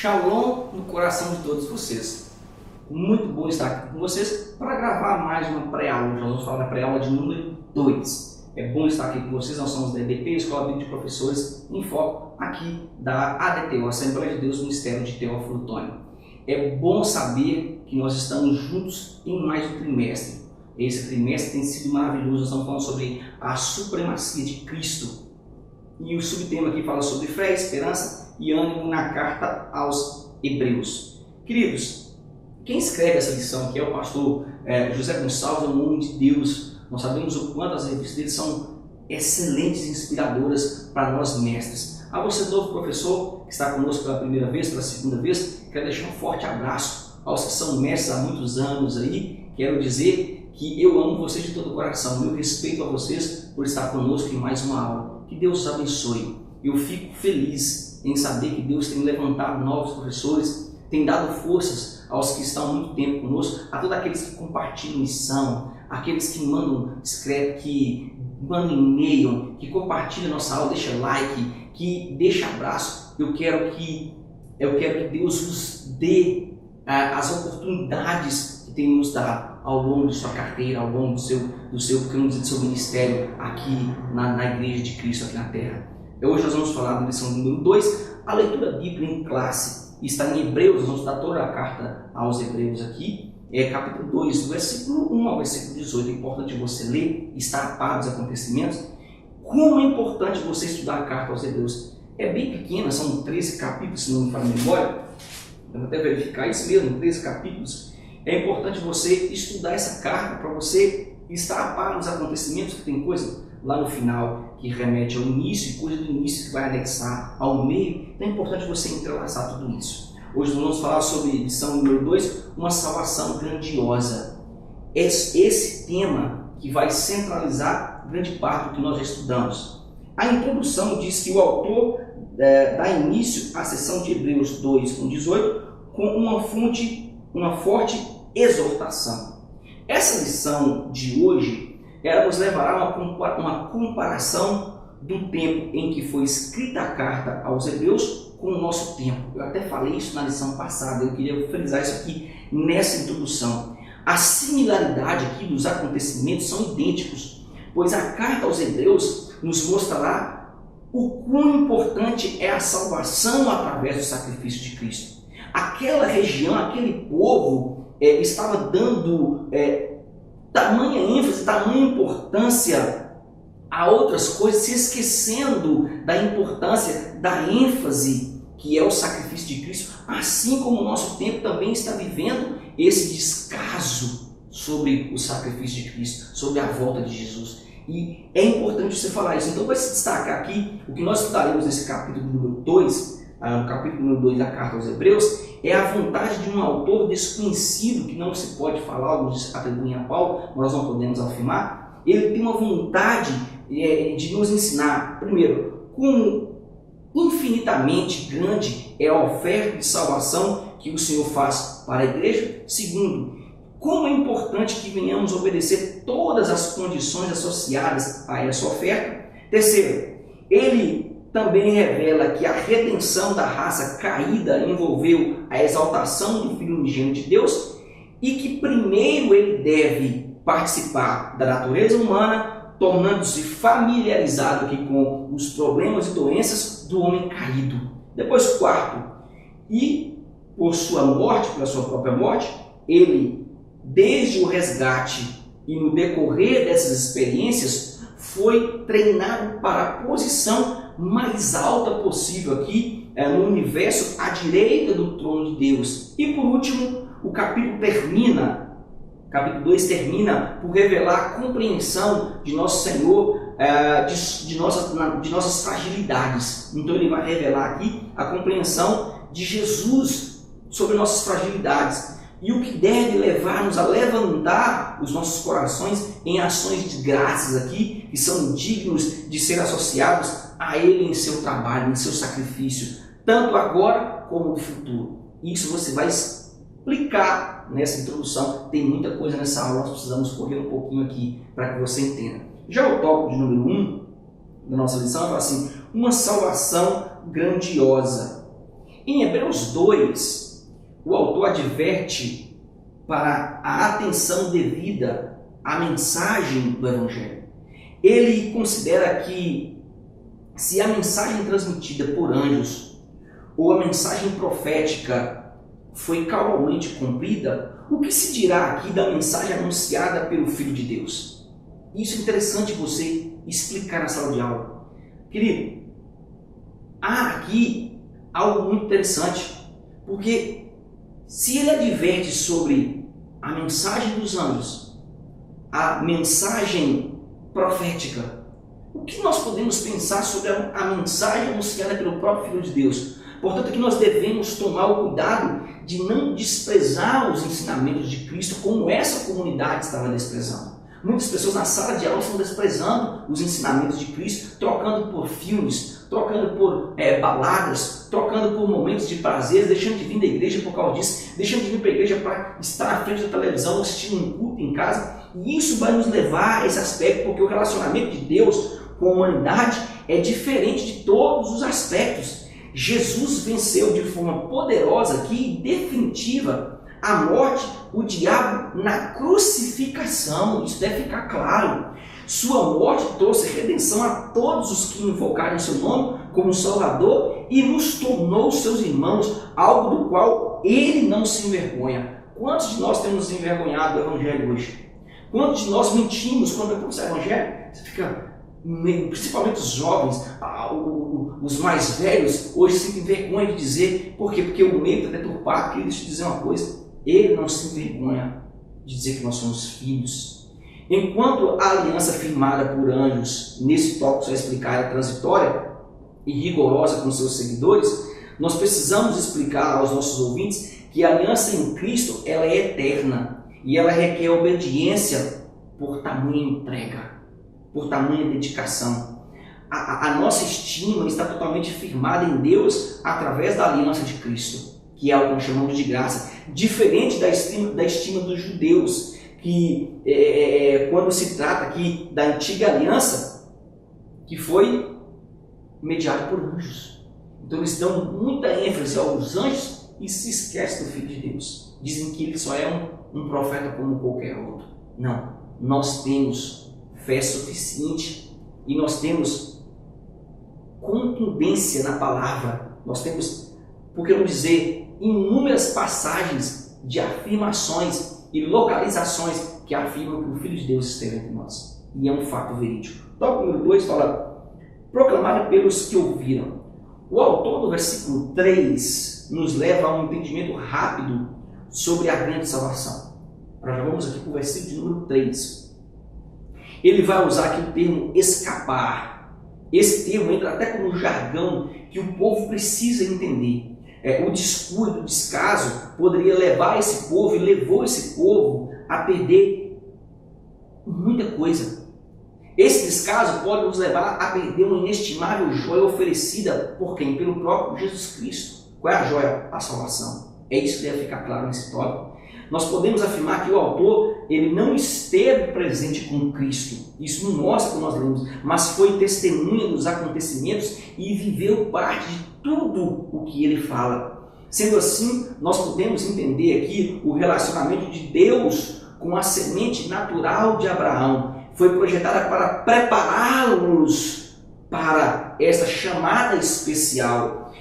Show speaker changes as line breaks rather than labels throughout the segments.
Shalom no coração de todos vocês. Muito bom estar aqui com vocês para gravar mais uma pré-aula. Nós vamos falar da pré-aula de número 2. É bom estar aqui com vocês. Nós somos da EBP, Escola Bíblica de Professores, em foco aqui da ADTO, Assembleia de Deus Ministério de Teófilo Otoni. É bom saber que nós estamos juntos em mais um trimestre. Esse trimestre tem sido maravilhoso. Nós estamos falando sobre a supremacia de Cristo. E o subtema aqui fala sobre fé, esperança e ânimo na carta aos Hebreus. Queridos, quem escreve essa lição aqui é o pastor José Gonçalves, é um homem de Deus. Nós sabemos o quanto as revistas dele são excelentes e inspiradoras para nós mestres. A você, novo professor, que está conosco pela primeira vez, pela segunda vez, quero deixar um forte abraço aos que são mestres há muitos anos aí. Quero dizer que eu amo vocês de todo o coração. Meu respeito a vocês por estar conosco em mais uma aula. Que Deus os abençoe. Eu fico feliz em saber que Deus tem levantado novos professores, tem dado forças aos que estão há muito tempo conosco, a todos aqueles que compartilham missão, aqueles que mandam, escrevem, que mandam e-mail, que compartilham nossa aula, deixa like, que deixa abraço. Eu quero que Deus nos dê as oportunidades que tem nos dado ao longo de sua carreira, ao longo do seu ministério aqui na Igreja de Cristo aqui na Terra. Hoje nós vamos falar da lição número 2, a leitura bíblica em classe. Está em Hebreus, nós vamos estudar toda a carta aos Hebreus aqui, capítulo 2, do versículo 1 ao versículo 18. É importante você ler, estar a par dos acontecimentos. Como é importante você estudar a carta aos Hebreus? É bem pequena, são 13 capítulos, se não me falha a memória. Eu vou até verificar isso mesmo, 13 capítulos. É importante você estudar essa carta para você estar a par dos acontecimentos, que tem coisa lá no final que remete ao início e coisa do início que vai anexar ao meio. Então é importante você entrelaçar tudo isso. Hoje nós vamos falar sobre lição número 2, uma salvação grandiosa. Esse tema que vai centralizar grande parte do que nós já estudamos. A introdução diz que o autor dá início à seção de Hebreus 2, com 18, com uma forte exortação. Essa lição de hoje, ela nos levará a uma comparação do tempo em que foi escrita a carta aos Hebreus com o nosso tempo. Eu até falei isso na lição passada, eu queria frisar isso aqui nessa introdução. A similaridade aqui dos acontecimentos são idênticos, pois a carta aos Hebreus nos mostrará o quão importante é a salvação através do sacrifício de Cristo. Aquela região, aquele povo estava dando tamanha ênfase, tamanha importância a outras coisas, se esquecendo da importância, da ênfase que é o sacrifício de Cristo, assim como o nosso tempo também está vivendo esse descaso sobre o sacrifício de Cristo, sobre a volta de Jesus. E é importante você falar isso. Então vai se destacar aqui o que nós estudaremos nesse capítulo número 2, no capítulo número 2 da carta aos Hebreus, é a vontade de um autor desconhecido, que não se pode falar, alguns atribuem a Paulo, nós não podemos afirmar. Ele tem uma vontade de nos ensinar, primeiro, como infinitamente grande é a oferta de salvação que o Senhor faz para a igreja. Segundo, como é importante que venhamos obedecer todas as condições associadas a essa oferta. Terceiro, ele também revela que a redenção da raça caída envolveu a exaltação do Filho unigênito de Deus e que primeiro ele deve participar da natureza humana, tornando-se familiarizado aqui com os problemas e doenças do homem caído. Depois, quarto, e por sua morte, pela sua própria morte, ele, desde o resgate e no decorrer dessas experiências, foi treinado para a posição mais alta possível aqui no universo, à direita do trono de Deus. E por último, o capítulo 2 termina por revelar a compreensão de nosso Senhor de nossas fragilidades. Então ele vai revelar aqui a compreensão de Jesus sobre nossas fragilidades e o que deve levar-nos a levantar os nossos corações em ações de graças aqui, que são dignos de ser associados a Ele em seu trabalho, em seu sacrifício, tanto agora como no futuro. Isso você vai explicar nessa introdução. Tem muita coisa nessa aula, nós precisamos correr um pouquinho aqui para que você entenda. Já o tópico de número 1 da nossa lição fala assim: uma salvação grandiosa. Em Hebreus 2, o autor adverte para a atenção devida à mensagem do Evangelho. Ele considera que se a mensagem transmitida por anjos ou a mensagem profética foi cabalmente cumprida, o que se dirá aqui da mensagem anunciada pelo Filho de Deus? Isso é interessante você explicar na sala de aula. Querido, há aqui algo muito interessante, porque se ele adverte sobre a mensagem dos anjos, a mensagem profética, o que nós podemos pensar sobre a mensagem anunciada pelo próprio Filho de Deus? Portanto, que nós devemos tomar o cuidado de não desprezar os ensinamentos de Cristo como essa comunidade estava desprezando. Muitas pessoas na sala de aula estão desprezando os ensinamentos de Cristo, trocando por filmes, trocando por baladas, trocando por momentos de prazer, deixando de vir da igreja por causa disso, deixando de vir para a igreja para estar à frente da televisão, assistindo um culto em casa. E isso vai nos levar a esse aspecto, porque o relacionamento de Deus com a humanidade é diferente de todos os aspectos. Jesus venceu de forma poderosa aqui, definitiva, a morte, o diabo na crucificação. Isso deve ficar claro. Sua morte trouxe redenção a todos os que invocarem seu nome como Salvador e nos tornou seus irmãos, algo do qual ele não se envergonha. Quantos de nós temos envergonhado do Evangelho hoje? Quantos de nós mentimos quando vamos ao Evangelho? Você fica, principalmente os jovens, os mais velhos, hoje sentem vergonha de dizer. Por quê? Porque o meio está deturpado. Queria te dizer uma coisa: ele não se envergonha de dizer que nós somos filhos. Enquanto a aliança firmada por anjos, nesse tópico só explicar, é transitória e rigorosa com seus seguidores, nós precisamos explicar aos nossos ouvintes que a aliança em Cristo ela é eterna e ela requer obediência por tamanha entrega, por tamanha dedicação. A nossa estima está totalmente firmada em Deus através da aliança de Cristo, que é o que nós chamamos de graça, diferente da estima dos judeus, que quando se trata aqui da antiga aliança, que foi mediada por anjos. Então eles dão muita ênfase aos anjos e se esquecem do Filho de Deus. Dizem que ele só é um profeta como qualquer outro. Não, nós temos fé suficiente e nós temos contundência na palavra. Nós temos, por que não dizer, inúmeras passagens de afirmações e localizações que afirmam que o Filho de Deus esteve entre nós. E é um fato verídico. Tópico número 2 fala: proclamado pelos que ouviram. O autor do versículo 3 nos leva a um entendimento rápido sobre a grande salvação. Nós já vamos aqui para o versículo de número 3. Ele vai usar aqui o termo escapar. Esse termo entra até como um jargão que o povo precisa entender. O descuido, o descaso poderia levar esse povo, e levou esse povo a perder muita coisa. Esse descaso pode nos levar a perder uma inestimável joia oferecida por quem? Pelo próprio Jesus Cristo. Qual é a joia? A salvação. É isso que deve ficar claro nesse tópico. Nós podemos afirmar que o autor ele não esteve presente com Cristo. Isso não mostra como nós lemos, mas foi testemunha dos acontecimentos e viveu parte de tudo o que ele fala. Sendo assim, nós podemos entender aqui o relacionamento de Deus com a semente natural de Abraão. Foi projetada para prepará-los para essa chamada especial.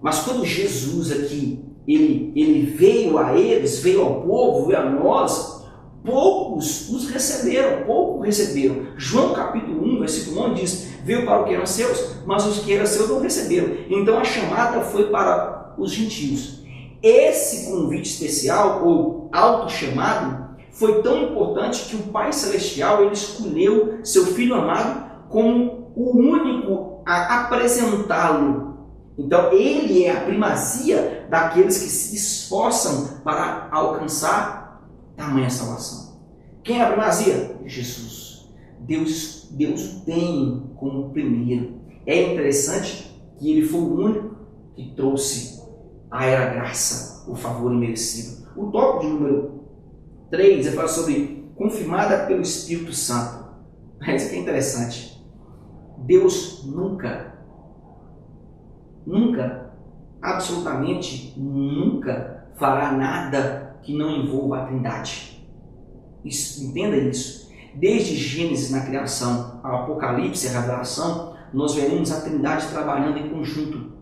Mas quando Jesus aqui, ele veio a eles, veio ao povo, veio a nós, poucos os receberam, poucos receberam. João capítulo 1, versículo 1 diz: veio para o que eram seus, mas os que eram seus não receberam. Então a chamada foi para os gentios. Esse convite especial, ou auto-chamado, foi tão importante que o Pai Celestial ele escolheu seu Filho amado como o único a apresentá-lo. Então ele é a primazia daqueles que se esforçam para alcançar tamanha salvação. Quem é a primazia? Jesus. Deus o tem como primeiro. É interessante que ele foi o único que trouxe a era graça, o favor imerecido. O tópico de número 3 ele fala sobre confirmada pelo Espírito Santo. Isso aqui é interessante. Deus nunca absolutamente nunca fará nada que não envolva a Trindade. Entenda isso. Desde Gênesis na criação, ao Apocalipse, a revelação, nós veremos a Trindade trabalhando em conjunto.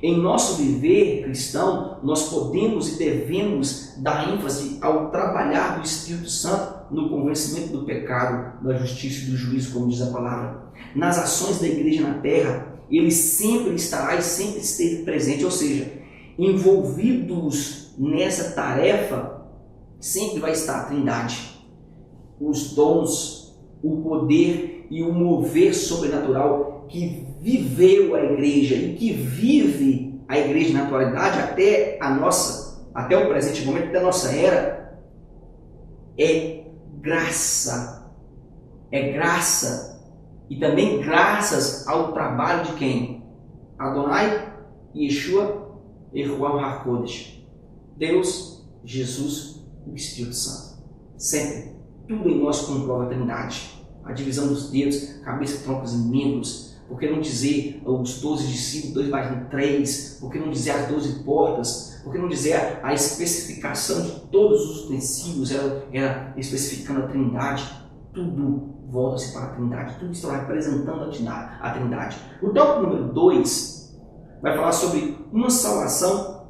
Em nosso viver cristão, nós podemos e devemos dar ênfase ao trabalhar do Espírito Santo no convencimento do pecado, da justiça e do juízo, como diz a palavra. Nas ações da igreja na terra, ele sempre estará e sempre esteve presente, ou seja, envolvidos nessa tarefa, sempre vai estar a Trindade. Os dons, o poder e o mover sobrenatural que viveu a igreja e que vive a igreja na atualidade até o presente momento da nossa era, é graça. É graça. E também graças ao trabalho de quem? Adonai, Yeshua e Ruach HaKodesh. Deus, Jesus e o Espírito Santo. Sempre. Tudo em nós comprova a Trindade. A divisão dos dedos, cabeça, troncos e membros. Por que não dizer os 12 discípulos, 2 mais 1, 3? Por que não dizer as 12 portas? Por que não dizer a especificação de todos os utensílios, ela especificando a Trindade? Tudo volta-se para a Trindade, tudo está representando a Trindade. O tópico número 2 vai falar sobre uma salvação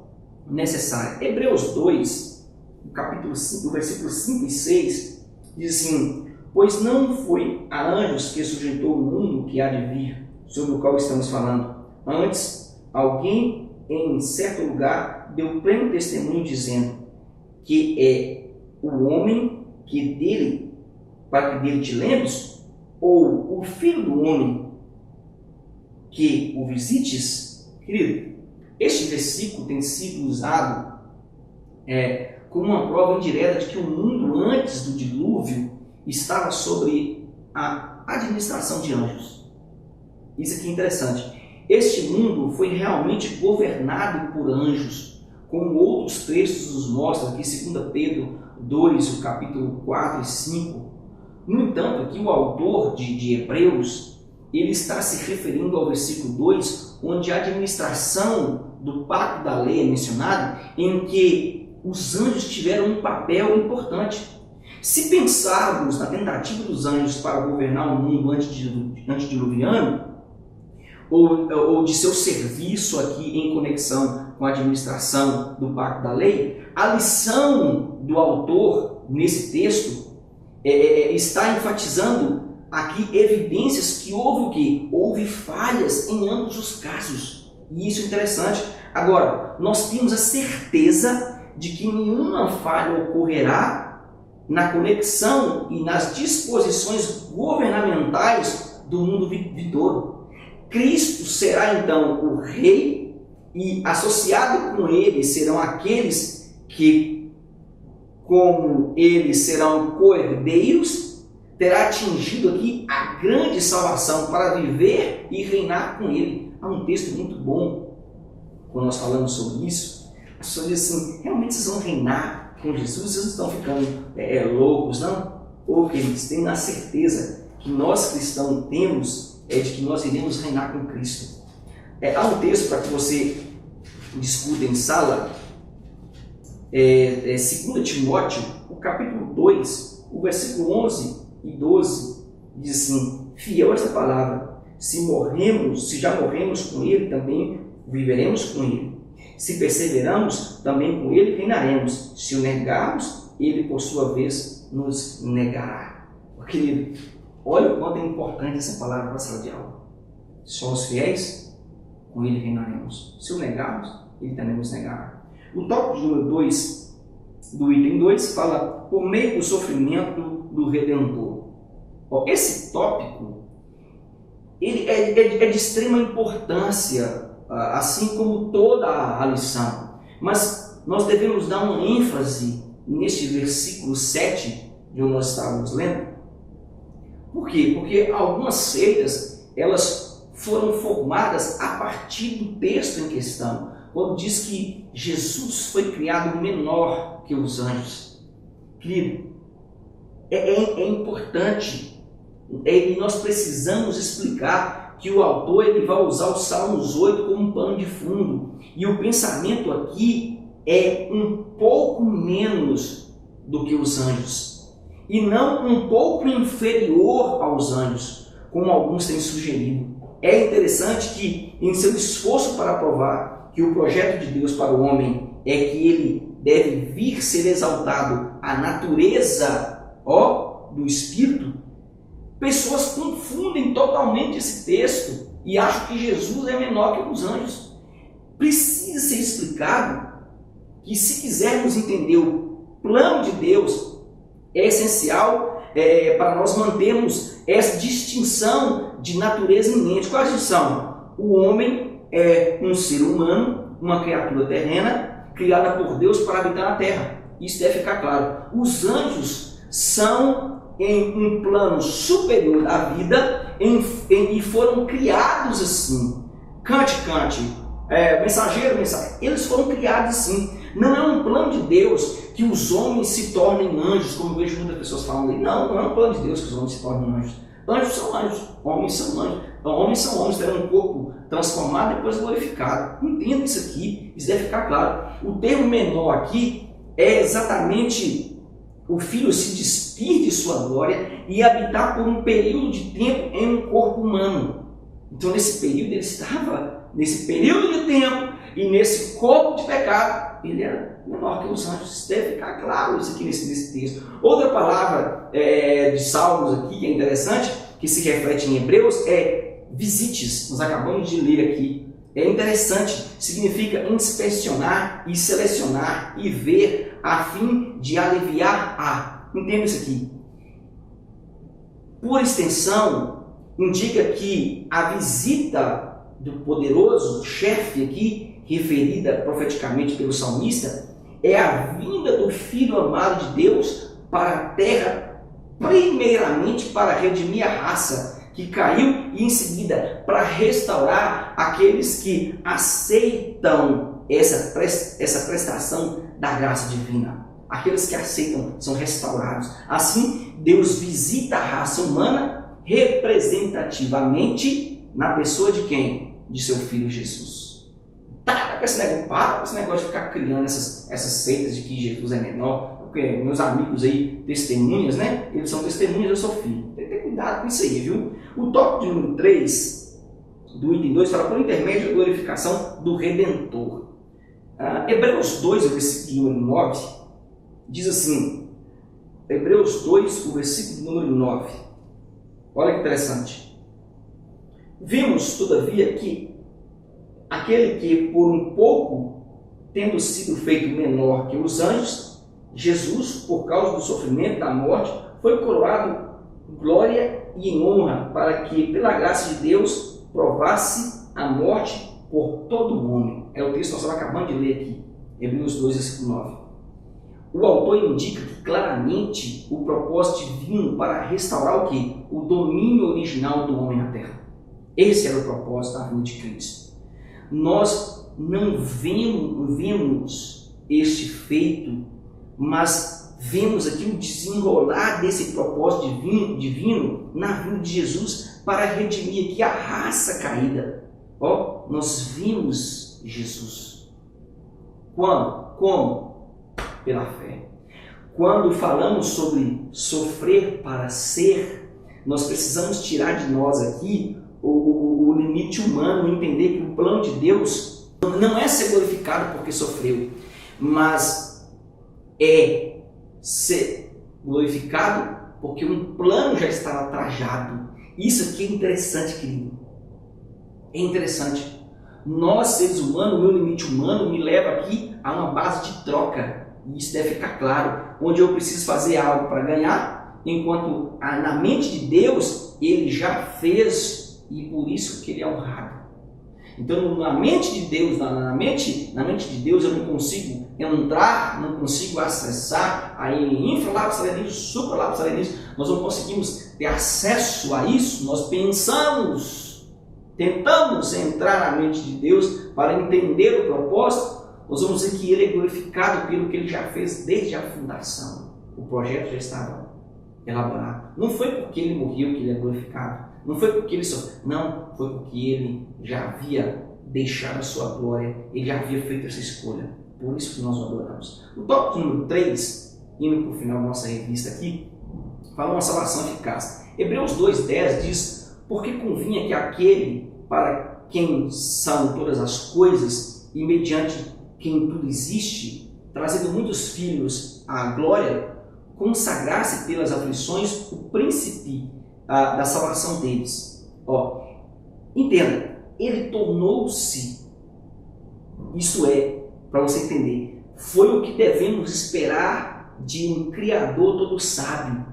necessária. Hebreus 2, no capítulo 5, versículos 5 e 6, diz assim: pois não foi a anjos que sujeitou o mundo que há de vir, sobre o qual estamos falando. Antes, alguém em certo lugar deu pleno testemunho dizendo que é o homem que dele, para que dele te lembres, ou o filho do homem que o visites. Querido, este versículo tem sido usado como uma prova indireta de que o mundo antes do dilúvio estava sobre a administração de anjos. Isso aqui é interessante. Este mundo foi realmente governado por anjos, como outros textos nos mostram, aqui 2 Pedro 2, o capítulo 4 e 5. No entanto, aqui o autor de Hebreus, ele está se referindo ao versículo 2, onde a administração do pacto da lei é mencionada, em que os anjos tiveram um papel importante. Se pensarmos na tentativa dos anjos para governar o mundo antediluviano, ou de seu serviço aqui em conexão com a administração do pacto da lei, a lição do autor nesse texto está enfatizando aqui evidências que houve o quê? Houve falhas em ambos os casos. E isso é interessante. Agora, nós temos a certeza de que nenhuma falha ocorrerá na conexão e nas disposições governamentais do mundo vindouro. Cristo será então o rei e associado com ele serão aqueles que, como eles serão co-herdeiros, terá atingido aqui a grande salvação para viver e reinar com ele. Há um texto muito bom, quando nós falamos sobre isso, as pessoas dizem assim: realmente vocês vão reinar com Jesus? Vocês não estão ficando loucos, não? Ou que eles têm a certeza que nós cristãos temos de que nós iremos reinar com Cristo. Há um texto para que você discuta em sala, 2 Timóteo, o capítulo 2, o versículo 11 e 12, diz assim: fiel essa palavra, se já morremos com ele, também viveremos com ele. Se perseveramos, também com ele reinaremos. Se o negarmos, ele por sua vez nos negará. Querido, olha o quanto é importante essa palavra para a sala de aula. Se somos fiéis, com ele reinaremos. Se o negarmos, ele também nos negará. O tópico número 2, do item 2, fala por meio do sofrimento do Redentor. Esse tópico ele é de extrema importância, assim como toda a lição. Mas nós devemos dar uma ênfase neste versículo 7, de onde nós estávamos lendo. Por quê? Porque algumas seitas, elas foram formadas a partir do texto em questão, quando diz que Jesus foi criado menor que os anjos. Querido, é importante, e nós precisamos explicar que o autor ele vai usar o Salmos 8 como um pano de fundo. E o pensamento aqui é um pouco menos do que os anjos. E não um pouco inferior aos anjos, como alguns têm sugerido. É interessante que, em seu esforço para provar que o projeto de Deus para o homem é que ele deve vir ser exaltado à natureza do Espírito, pessoas confundem totalmente esse texto e acham que Jesus é menor que os anjos. Precisa ser explicado que, se quisermos entender o plano de Deus, é essencial para nós mantermos essa distinção de natureza imanente. Qual a distinção? O homem é um ser humano, uma criatura terrena, criada por Deus para habitar na terra. Isso deve ficar claro. Os anjos são em um plano superior da vida e foram criados assim. Cante, mensageiro, eles foram criados assim. Não é um plano de Deus que os homens se tornem anjos, como eu vejo muitas pessoas falando aí. Não é um plano de Deus que os homens se tornem anjos. Anjos são anjos, homens são anjos. Homens são homens, terão um corpo transformado e depois glorificado. Entenda isso aqui, isso deve ficar claro. O termo menor aqui é exatamente o Filho se despir de sua glória e habitar por um período de tempo em um corpo humano. Então, nesse período, ele estava nesse período de tempo e nesse corpo de pecado, ele era menor que os anjos. Isso deve ficar claro isso aqui nesse texto. Outra palavra de Salmos aqui, que é interessante, que se reflete em Hebreus, é visites. Nós acabamos de ler aqui. É interessante, significa inspecionar e selecionar e ver a fim de aliviar a. Entenda isso aqui. Por extensão, indica que a visita do poderoso chefe aqui, referida profeticamente pelo salmista, é a vinda do Filho amado de Deus para a terra, primeiramente para redimir a raça que caiu e em seguida para restaurar aqueles que aceitam essa prestação da graça divina. Aqueles que aceitam são restaurados. Assim, Deus visita a raça humana representativamente na pessoa de quem? De seu Filho Jesus. Para com esse negócio de ficar criando essas seitas de que Jesus é menor. Porque meus amigos aí, testemunhas, né? Eles são testemunhas, eu sou filho. Tem que ter cuidado com isso aí, viu? O tópico de número 3, do item 2, fala por intermédio da glorificação do Redentor. Hebreus 2, o versículo número 9, diz assim, Hebreus 2, o versículo número 9. Olha que interessante. Vimos, todavia, que aquele que por um pouco, tendo sido feito menor que os anjos, Jesus, por causa do sofrimento da morte, foi coroado glória e em honra, para que, pela graça de Deus, provasse a morte por todo o homem. É o texto que nós estamos acabando de ler aqui, Hebreus 2, versículo 9. O autor indica claramente o propósito divino para restaurar o quê? O domínio original do homem na terra. Esse era o propósito da vinda de Cristo. Nós não vemos este feito, mas vemos aqui o desenrolar desse propósito divino na vinda de Jesus para redimir aqui a raça caída. Nós vimos Jesus. Quando? Como? Pela fé. Quando falamos sobre sofrer para ser, nós precisamos tirar de nós aqui o limite humano, entender que o plano de Deus não é ser glorificado porque sofreu, mas é ser glorificado porque um plano já estava trajado. Isso aqui é interessante, querido. É interessante. Nós, seres humanos, o meu limite humano me leva aqui a uma base de troca. E isso deve ficar claro. Onde eu preciso fazer algo para ganhar, enquanto na mente de Deus, Ele já fez e por isso que Ele é honrado. Então, na mente de Deus, na mente de Deus, eu não consigo entrar, não consigo acessar aí infralapsarianismo, supralapsarianismo. Nós não conseguimos ter acesso a isso. Nós tentamos entrar na mente de Deus para entender o propósito. Nós vamos dizer que Ele é glorificado pelo que Ele já fez desde a fundação. O projeto já estava elaborado. Não foi porque Ele morreu que Ele é glorificado. Não foi porque ele sofreu, não, foi porque ele já havia deixado a sua glória, ele já havia feito essa escolha. Por isso que nós o adoramos. O tópico número 3, indo para o final da nossa revista aqui, fala uma salvação eficaz. Hebreus 2,10 diz: porque convinha que aquele para quem são todas as coisas e mediante quem tudo existe, trazendo muitos filhos à glória, consagrasse pelas aflições o príncipe da salvação deles. Entenda, ele tornou-se, isso é, para você entender, foi o que devemos esperar de um Criador todo sábio.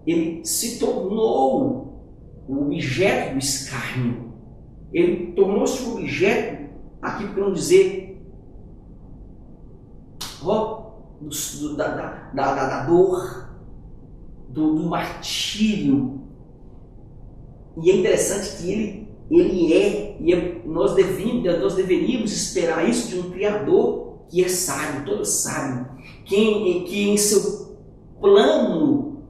Ele se tornou o objeto do escárnio. Ele tornou-se o objeto, aqui para não dizer, da dor, do martírio. E é interessante que nós deveríamos esperar isso de um Criador que é sábio, todo sábio, que em seu plano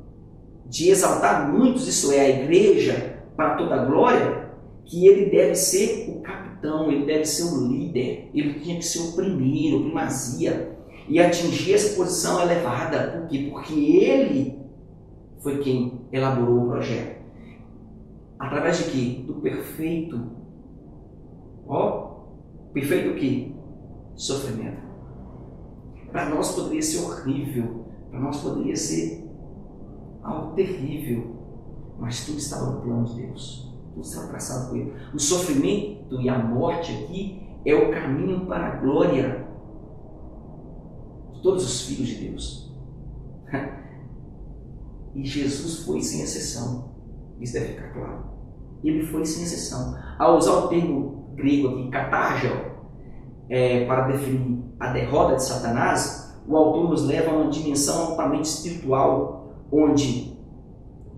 de exaltar muitos, isso é, a igreja, para toda a glória, que ele deve ser o capitão, ele deve ser o líder, ele tinha que ser o primeiro, primazia, e atingir essa posição elevada. Por quê? Porque ele foi quem elaborou o projeto. Através de quê? Do perfeito. Perfeito o quê? Sofrimento. Para nós poderia ser horrível, para nós poderia ser algo terrível, mas tudo estava no plano de Deus. Tudo estava traçado por ele. O sofrimento e a morte aqui é o caminho para a glória de todos os filhos de Deus. E Jesus foi sem exceção. Isso deve ficar claro. Ele foi sem exceção. Ao usar o termo grego aqui, katargel, para definir a derrota de Satanás, o autor nos leva a uma dimensão altamente espiritual, onde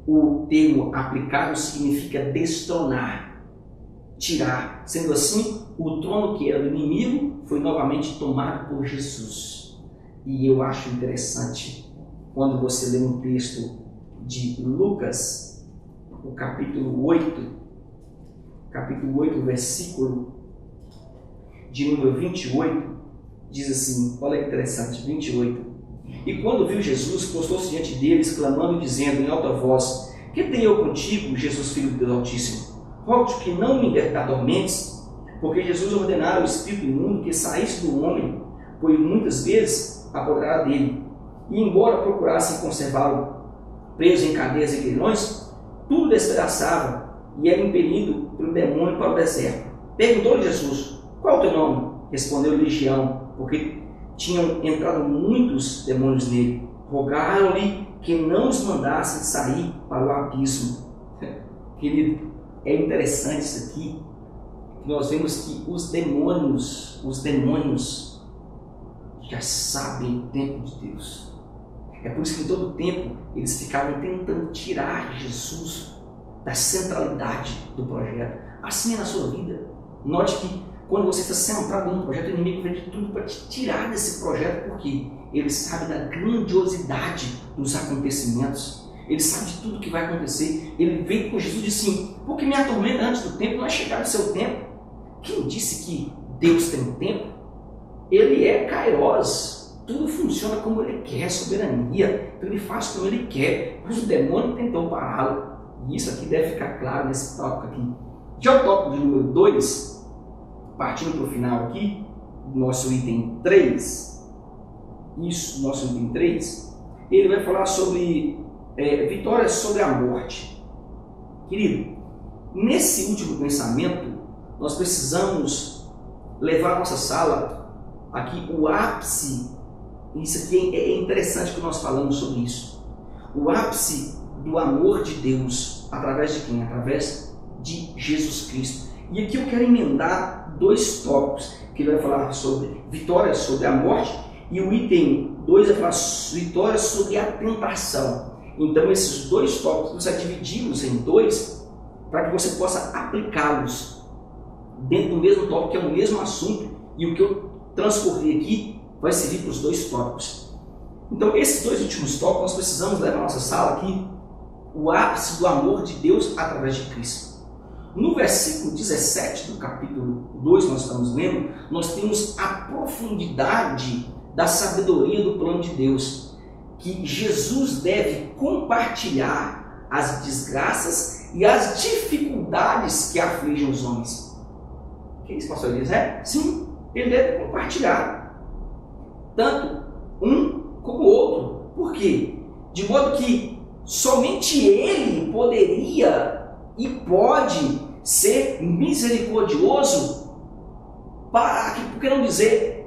o termo aplicado significa destronar, tirar. Sendo assim, o trono que era do inimigo foi novamente tomado por Jesus. E eu acho interessante quando você lê um texto de Lucas, o capítulo 8, versículo de número 28, diz assim, olha que interessante, 28. E quando viu Jesus, postou-se diante deles, clamando e dizendo em alta voz: que tenho eu contigo, Jesus, Filho de Deus Altíssimo? Rogo-te que não me atormentes, porque Jesus ordenara ao espírito imundo que saísse do homem, pois muitas vezes apoderara dele. E embora procurassem conservá-lo preso em cadeias e grilhões, tudo despedaçava e era impelido pelo demônio para o deserto. Perguntou-lhe Jesus: qual é o teu nome? Respondeu Legião, porque tinham entrado muitos demônios nele. Rogaram-lhe que não os mandassem sair para o abismo. Querido, é interessante isso aqui, que nós vemos que os demônios já sabem o tempo de Deus. É por isso que em todo o tempo eles ficavam tentando tirar Jesus da centralidade do projeto. Assim é na sua vida. Note que quando você está centrado em um projeto, o inimigo vem de tudo para te tirar desse projeto, porque ele sabe da grandiosidade dos acontecimentos. Ele sabe de tudo que vai acontecer. Ele veio com Jesus e disse assim: porque me atormenta antes do tempo, não é chegar o seu tempo. Quem disse que Deus tem um tempo? Ele é Kairos. Tudo funciona como ele quer, soberania. Então ele faz como ele quer. Mas o demônio tentou pará-lo. E isso aqui deve ficar claro nesse tópico aqui. Já o tópico de número 2, partindo para o final aqui, nosso item 3, nosso item 3, ele vai falar sobre vitórias sobre a morte. Querido, nesse último pensamento, nós precisamos levar a nossa sala aqui o ápice. Isso aqui é interessante que nós falamos sobre isso. O ápice do amor de Deus, através de quem? Através de Jesus Cristo. E aqui eu quero emendar 2 tópicos, que ele vai falar sobre vitórias sobre a morte, e o item 2 vai falar vitórias sobre a tentação. Então esses 2 tópicos você vai dividi-los em 2, para que você possa aplicá-los dentro do mesmo tópico, que é o mesmo assunto, e o que eu transcorri aqui vai servir para os 2 tópicos. Então esses 2 últimos tópicos nós precisamos levar a nossa sala aqui o ápice do amor de Deus através de Cristo. No versículo 17 do capítulo 2, nós estamos lendo, nós temos a profundidade da sabedoria do plano de Deus, que Jesus deve compartilhar as desgraças e as dificuldades que afligem os homens. Que isso, pastor Elias? Sim, ele deve compartilhar, tanto um como o outro. Por quê? De modo que somente ele poderia e pode ser misericordioso para, por que não dizer,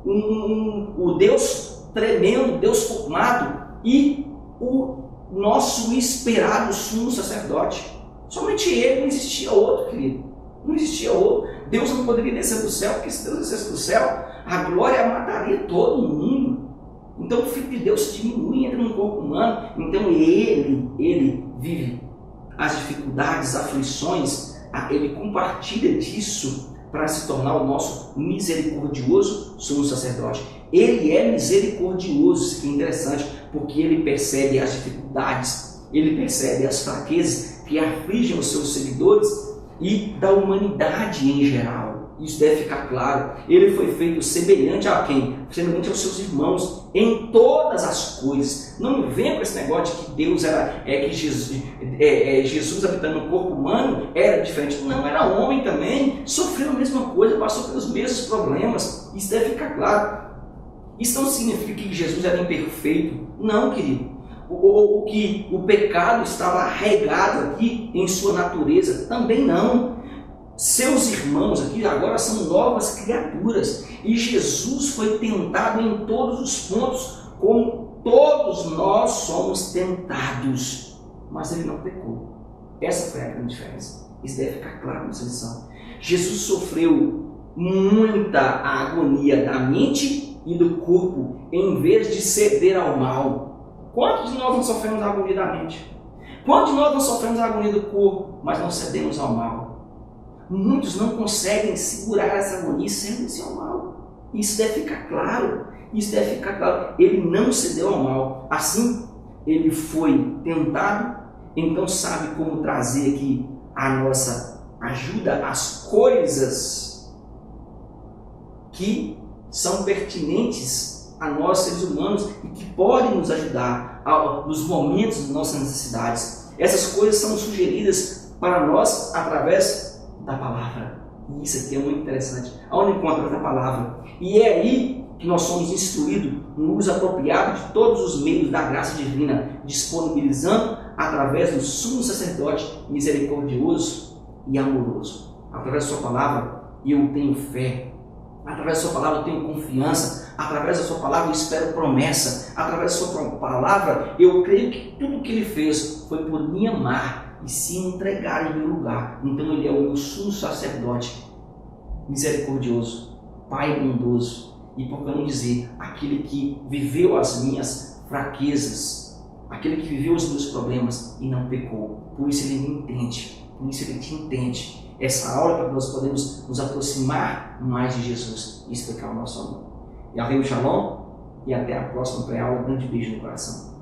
o Deus tremendo, Deus formado e o nosso esperado sumo sacerdote. Somente ele, não existia outro, querido. Não existia outro. Deus não poderia descer do céu, porque se Deus descesse do céu, a glória mataria todo mundo. Então o Filho de Deus se diminui, entra no corpo humano. Então ele vive as dificuldades, as aflições, ele compartilha disso para se tornar o nosso misericordioso sumo sacerdote. Ele é misericordioso, isso que é interessante, porque ele percebe as dificuldades, ele percebe as fraquezas que afligem os seus seguidores e da humanidade em geral. Isso deve ficar claro. Ele foi feito semelhante a quem? Semelhante aos seus irmãos em todas as coisas. Não venha com esse negócio de que Deus era, que Jesus habitando no corpo humano era diferente. Não, era homem também, sofreu a mesma coisa, passou pelos mesmos problemas. Isso deve ficar claro. Isso não significa que Jesus era imperfeito. Não, querido. Ou que o pecado estava arraigado aqui em sua natureza. Também não. Seus irmãos aqui agora são novas criaturas. E Jesus foi tentado em todos os pontos, como todos nós somos tentados. Mas ele não pecou. Essa foi a grande diferença. Isso deve ficar claro nessa lição. Jesus sofreu muita agonia da mente e do corpo, em vez de ceder ao mal. Quantos de nós não sofremos a agonia da mente? Quantos de nós não sofremos a agonia do corpo, mas não cedemos ao mal? Muitos não conseguem segurar essa agonia sem ao mal. Isso deve ficar claro. Isso deve ficar claro. Ele não cedeu ao mal. Assim, ele foi tentado, então sabe como trazer aqui a nossa ajuda, as coisas que são pertinentes a nós seres humanos e que podem nos ajudar nos momentos de nossas necessidades. Essas coisas são sugeridas para nós através da palavra. E isso aqui é muito interessante. Aonde encontra a palavra? E é aí que nós somos instruídos no uso apropriado de todos os meios da graça divina, disponibilizando através do sumo sacerdote misericordioso e amoroso. Através da sua palavra eu tenho fé. Através da sua palavra eu tenho confiança. Através da sua palavra eu espero promessa. Através da sua palavra eu creio que tudo que ele fez foi por me amar e se entregar em meu lugar. Então ele é o meu sumo sacerdote misericordioso, Pai bondoso e, por que não dizer, aquele que viveu as minhas fraquezas, aquele que viveu os meus problemas e não pecou. Por isso ele me entende, por isso ele te entende. Essa aula é para que nós podemos nos aproximar mais de Jesus e explicar o nosso amor. E a Shalom e até a próxima pré-aula. Um grande beijo no coração.